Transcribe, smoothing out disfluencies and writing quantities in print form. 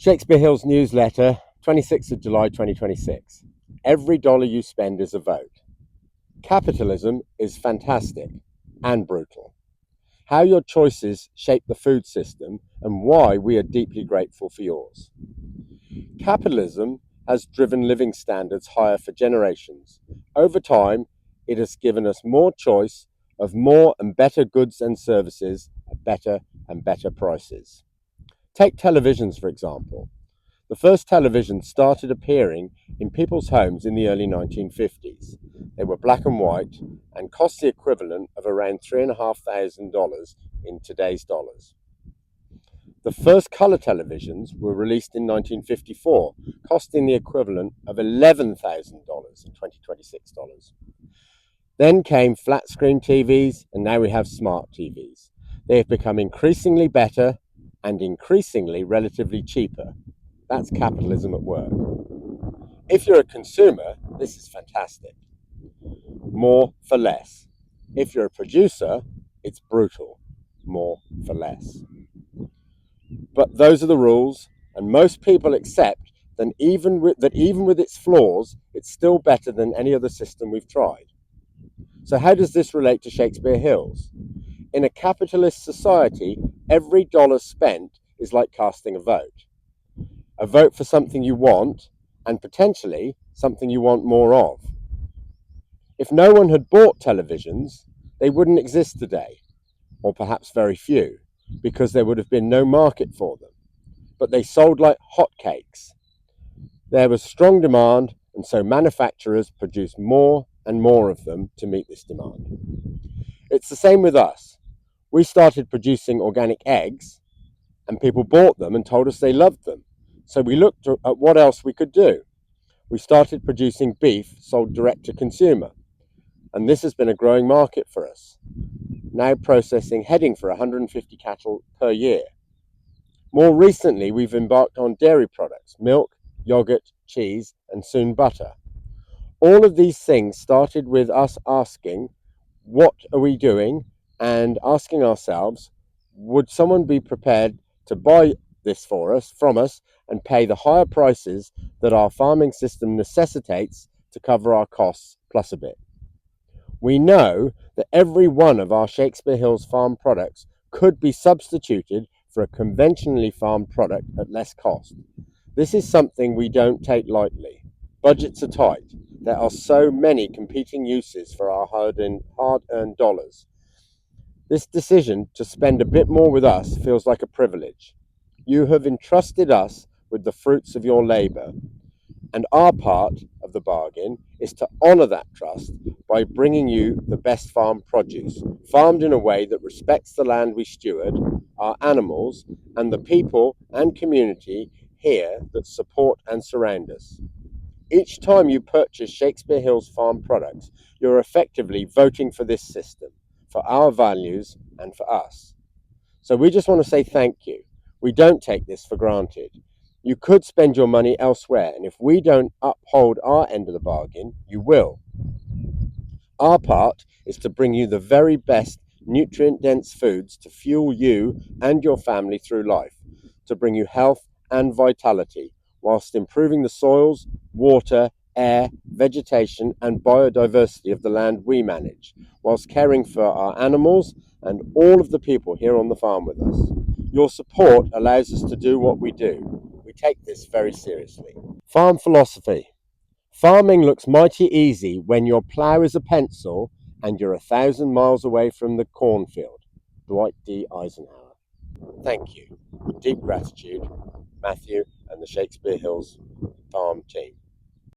Shakespeare Hill's newsletter, 26th of July 2026. Every dollar you spend is a vote. Capitalism is fantastic and brutal. How your choices shape the food system and why we are deeply grateful for yours. Capitalism has driven living standards higher for generations. Over time, it has given us more choice of more and better goods and services at better and better prices. Take televisions, for example. The first televisions started appearing in people's homes in the early 1950s. They were black and white and cost the equivalent of around $3,500 in today's dollars. The first colour televisions were released in 1954, costing the equivalent of $11,000 in 2026 dollars. Then came flat screen TVs, and now we have smart TVs. They have become increasingly better and increasingly relatively cheaper. That's capitalism at work. If you're a consumer, this is fantastic. More for less. If you're a producer, it's brutal. More for less. But those are the rules, and most people accept that even with its flaws, it's still better than any other system we've tried. So how does this relate to Shakespeare Hills? In a capitalist society, every dollar spent is like casting a vote. A vote for something you want, and potentially something you want more of. If no one had bought televisions, they wouldn't exist today, or perhaps very few, because there would have been no market for them. But they sold like hotcakes. There was strong demand, and so manufacturers produced more and more of them to meet this demand. It's the same with us. We started producing organic eggs, and people bought them and told us they loved them. So we looked at what else we could do. We started producing beef sold direct to consumer, and this has been a growing market for us, now processing heading for 150 cattle per year. More recently, we've embarked on dairy products, milk, yogurt, cheese, and soon butter. All of these things started with us asking, what are we doing? And asking ourselves, would someone be prepared to buy this from us and pay the higher prices that our farming system necessitates to cover our costs plus a bit? We know that every one of our Shakespeare Hills farm products could be substituted for a conventionally farmed product at less cost. This is something we don't take lightly. Budgets are tight. There are so many competing uses for our hard-earned dollars. This decision to spend a bit more with us feels like a privilege. You have entrusted us with the fruits of your labor, and our part of the bargain is to honor that trust by bringing you the best farm produce, farmed in a way that respects the land we steward, our animals, and the people and community here that support and surround us. Each time you purchase Shakespeare Hills farm products, you're effectively voting for this system, for our values, and for us. So we just want to say thank you. We don't take this for granted. You could spend your money elsewhere, and if we don't uphold our end of the bargain, you will. Our part is to bring you the very best nutrient-dense foods to fuel you and your family through life, to bring you health and vitality, whilst improving the soils, water, air, vegetation, and biodiversity of the land we manage, whilst caring for our animals and all of the people here on the farm with us. Your support allows us to do what we do. We take this very seriously. Farm philosophy. Farming looks mighty easy when your plough is a pencil and you're 1,000 miles away from the cornfield. Dwight D. Eisenhower. Thank you. With deep gratitude, Matthew and the Shakespeare Hills farm team.